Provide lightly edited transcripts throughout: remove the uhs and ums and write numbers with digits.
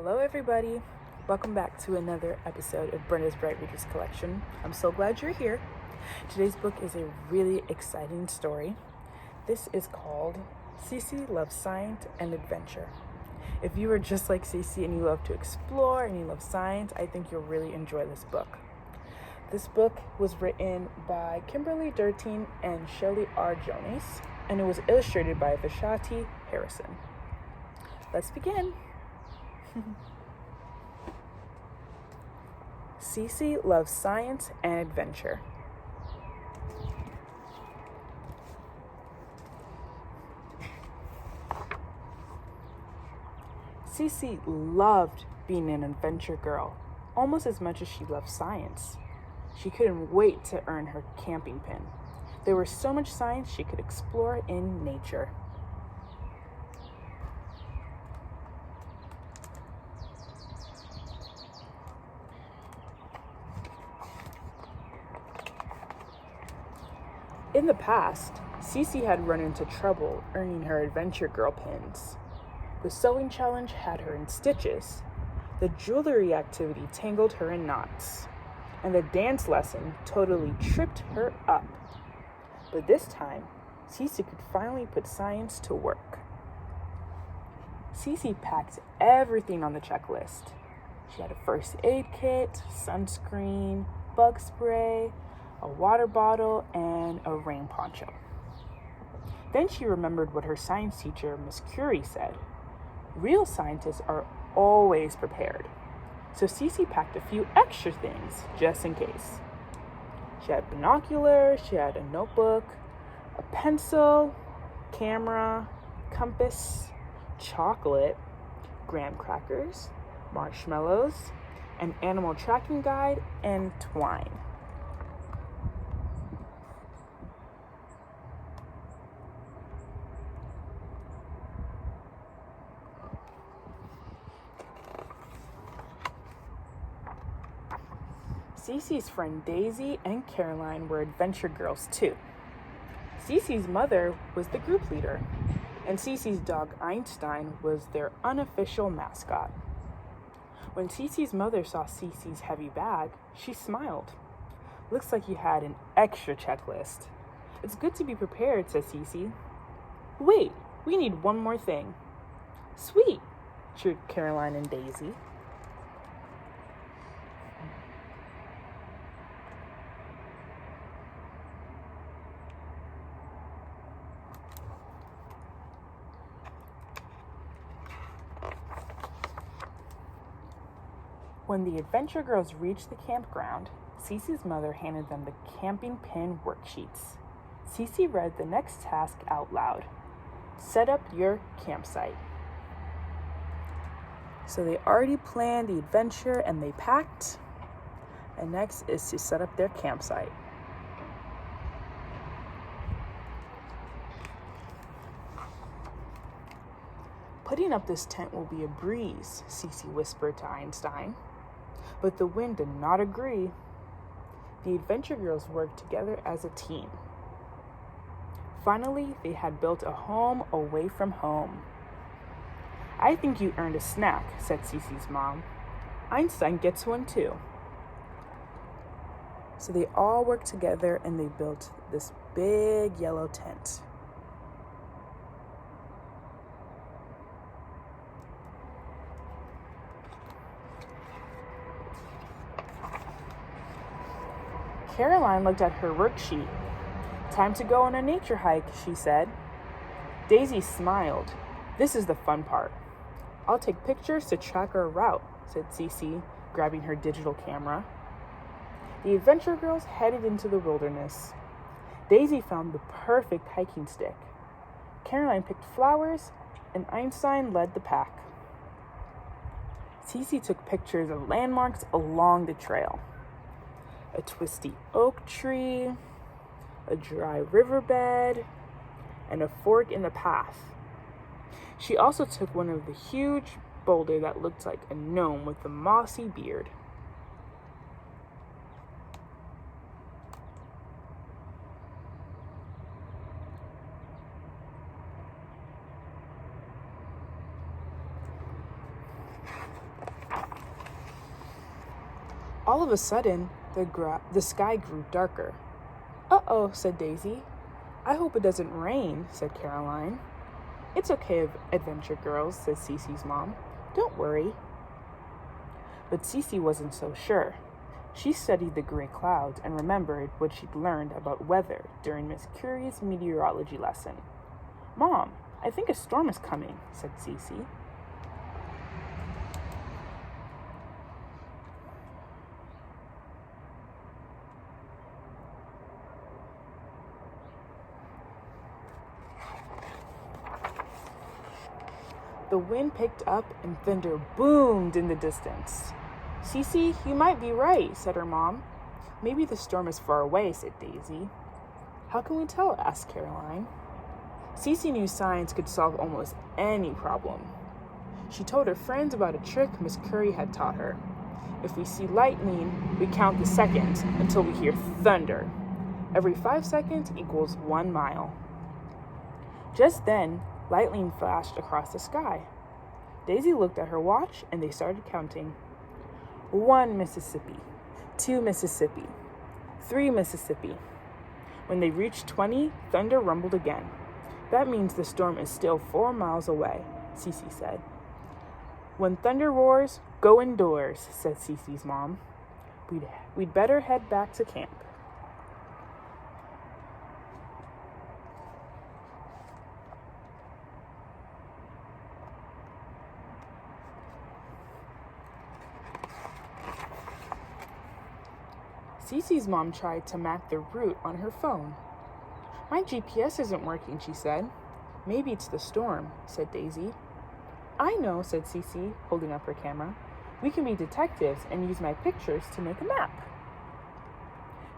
Hello everybody, welcome back to another episode of Brenda's Bright Readers Collection. I'm so glad you're here. Today's book is a really exciting story. This is called Cece Loves Science and Adventure. If you are just like Cece and you love to explore and you love science, I think you'll really enjoy this book. This book was written by Kimberly Durteen and Shelley R. Jones, and it was illustrated by Vashti Harrison. Let's begin. Cece loves science and adventure. Cece loved being an adventure girl, almost as much as she loved science. She couldn't wait to earn her camping pin. There was so much science she could explore in nature. In the past, Cece had run into trouble earning her Adventure Girl pins. The sewing challenge had her in stitches, the jewelry activity tangled her in knots, and the dance lesson totally tripped her up. But this time, Cece could finally put science to work. Cece packed everything on the checklist. She had a first aid kit, sunscreen, bug spray, a water bottle, and a rain poncho. Then she remembered what her science teacher, Miss Curie, said. Real scientists are always prepared. So Cece packed a few extra things just in case. She had binoculars, she had a notebook, a pencil, camera, compass, chocolate, graham crackers, marshmallows, an animal tracking guide, and twine. Cece's friend Daisy and Caroline were adventure girls too. Cece's mother was the group leader, and Cece's dog Einstein was their unofficial mascot. When Cece's mother saw Cece's heavy bag, she smiled. Looks like you had an extra checklist. It's good to be prepared, said Cece. Wait, we need one more thing. Sweet, cheered Caroline and Daisy. When the Adventure Girls reached the campground, Cece's mother handed them the camping pin worksheets. Cece read the next task out loud. Set up your campsite. So they already planned the adventure and they packed. And next is to set up their campsite. Putting up this tent will be a breeze, Cece whispered to Einstein. But the wind did not agree. The Adventure Girls worked together as a team. Finally, they had built a home away from home. I think you earned a snack, said Cece's mom. Einstein gets one too. So they all worked together and they built this big yellow tent. Caroline looked at her worksheet. Time to go on a nature hike, she said. Daisy smiled. This is the fun part. I'll take pictures to track our route, said Cece, grabbing her digital camera. The Adventure Girls headed into the wilderness. Daisy found the perfect hiking stick. Caroline picked flowers, and Einstein led the pack. Cece took pictures of landmarks along the trail. A twisty oak tree, a dry riverbed, and a fork in the path. She also took one of the huge boulder that looked like a gnome with a mossy beard. All of a sudden, the sky grew darker. "Uh-oh," said Daisy. "I hope it doesn't rain," said Caroline. "It's okay, adventure girls," said Cece's mom. "Don't worry." But Cece wasn't so sure. She studied the gray clouds and remembered what she'd learned about weather during Miss Curie's meteorology lesson. "Mom, I think a storm is coming," said Cece. The wind picked up and thunder boomed in the distance. "Cece, you might be right," said her mom. "Maybe the storm is far away," said Daisy. "How can we tell?" asked Caroline. Cece knew science could solve almost any problem. She told her friends about a trick Miss Curie had taught her. If we see lightning, we count the seconds until we hear thunder. Every 5 seconds equals 1 mile. Just then, lightning flashed across the sky. Daisy looked at her watch and they started counting. 1 Mississippi, 2 Mississippi, 3 Mississippi. When they reached 20, thunder rumbled again. "That means the storm is still 4 miles away," Cece said. "When thunder roars, go indoors," said Cece's mom. We'd better head back to camp." Cece's mom tried to map the route on her phone. "My GPS isn't working," she said. "Maybe it's the storm," said Daisy. "I know," said Cece, holding up her camera. "We can be detectives and use my pictures to make a map."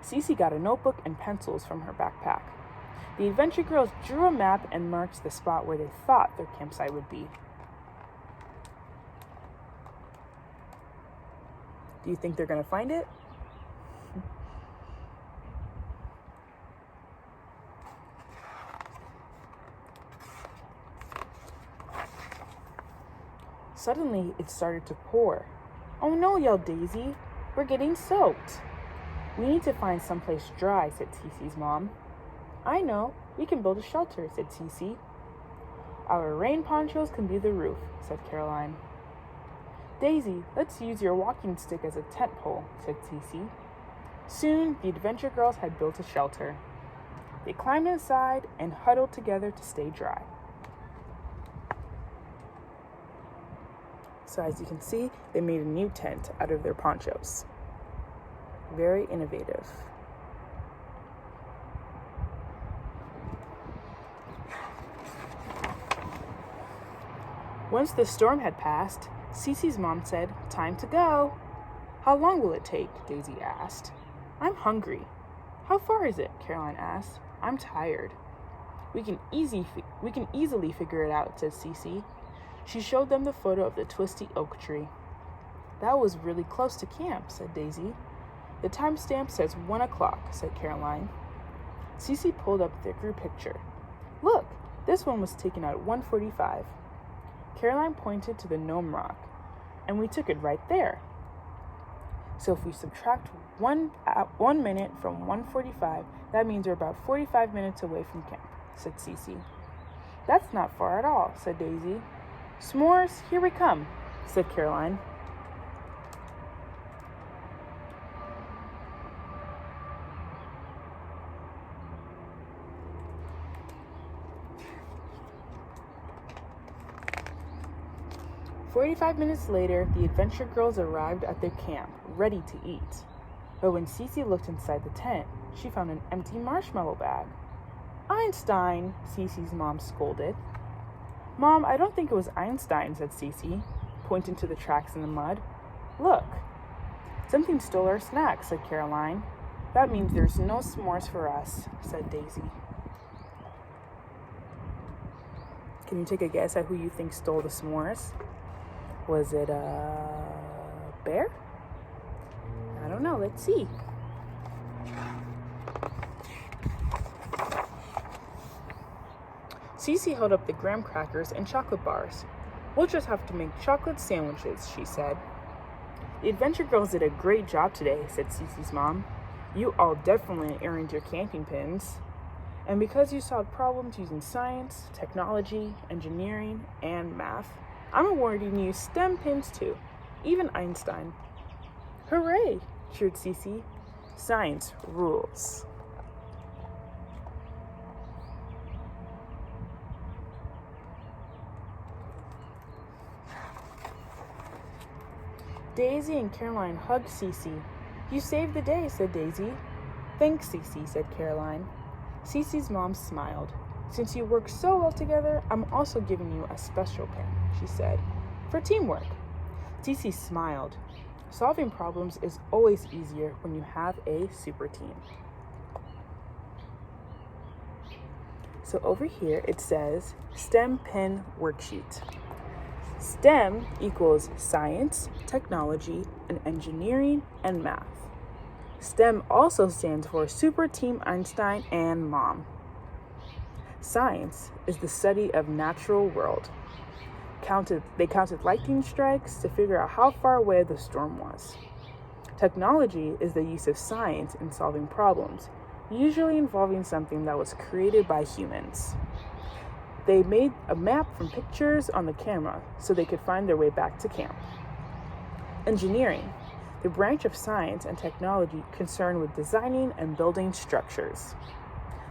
Cece got a notebook and pencils from her backpack. The adventure girls drew a map and marked the spot where they thought their campsite would be. Do you think they're going to find it? Suddenly, it started to pour. "Oh no," yelled Daisy. "We're getting soaked." "We need to find someplace dry," said Cece's mom. "I know. We can build a shelter," said Cece. "Our rain ponchos can be the roof," said Caroline. "Daisy, let's use your walking stick as a tent pole," said Cece. Soon, the adventure girls had built a shelter. They climbed inside and huddled together to stay dry. So as you can see, they made a new tent out of their ponchos. Very innovative. Once the storm had passed, Cece's mom said, "Time to go." "How long will it take?" Daisy asked. "I'm hungry." "How far is it?" Caroline asked. "I'm tired." We can easily figure it out," said Cece. She showed them the photo of the twisty oak tree. "That was really close to camp," said Daisy. "The timestamp says 1 o'clock, said Caroline. Cece pulled up their group picture. "Look, this one was taken at 1:45. Caroline pointed to the gnome rock, and we took it right there. "So if we subtract 1 minute from 1:45, that means we're about 45 minutes away from camp," said Cece. "That's not far at all," said Daisy. "S'mores, here we come," said Caroline. "45 minutes later, the adventure girls arrived at their camp, ready to eat. But when Cece looked inside the tent, she found an empty marshmallow bag. "Einstein," Cece's mom scolded. "Mom, I don't think it was Einstein," said Cece, pointing to the tracks in the mud. "Look." "Something stole our snack," said Caroline. "That means there's no s'mores for us," said Daisy. Can you take a guess at who you think stole the s'mores? Was it a bear? I don't know. Let's see. Cece held up the graham crackers and chocolate bars. "We'll just have to make chocolate sandwiches," she said. The Adventure Girls did a great job today, said Cece's mom. You all definitely earned your camping pins. And because you solved problems using science, technology, engineering, and math, I'm awarding you STEM pins too, even Einstein. Hooray, cheered Cece. Science rules. Daisy and Caroline hugged Cece. You saved the day, said Daisy. Thanks, Cece, said Caroline. Cece's mom smiled. Since you work so well together, I'm also giving you a special pin, she said, for teamwork. Cece smiled. Solving problems is always easier when you have a super team. So over here it says STEM pin worksheet. STEM equals science, technology, and engineering, and math. STEM also stands for Super Team Einstein and Mom. Science is the study of natural world. They counted lightning strikes to figure out how far away the storm was. Technology is the use of science in solving problems, usually involving something that was created by humans. They made a map from pictures on the camera so they could find their way back to camp. Engineering, the branch of science and technology concerned with designing and building structures.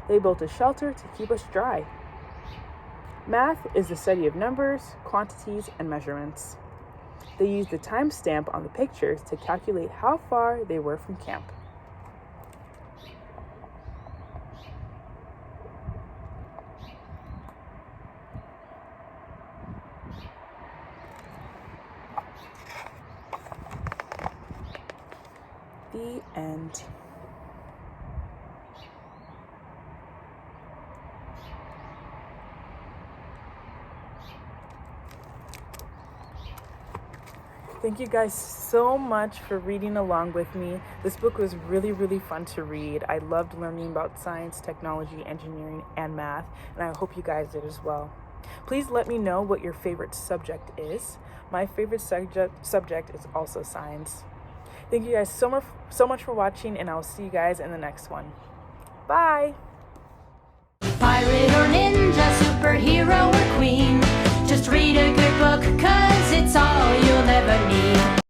They built a shelter to keep us dry. Math is the study of numbers, quantities, and measurements. They used the timestamp on the pictures to calculate how far they were from camp. The end. Thank you guys so much for reading along with me. This book was really, really fun to read. I loved learning about science, technology, engineering, and math, and I hope you guys did as well. Please let me know what your favorite subject is. My favorite subject is also science. Thank you guys so much for watching, and I'll see you guys in the next one. Bye! Pirate or ninja, superhero or queen, just read a good book, 'cause it's all you'll ever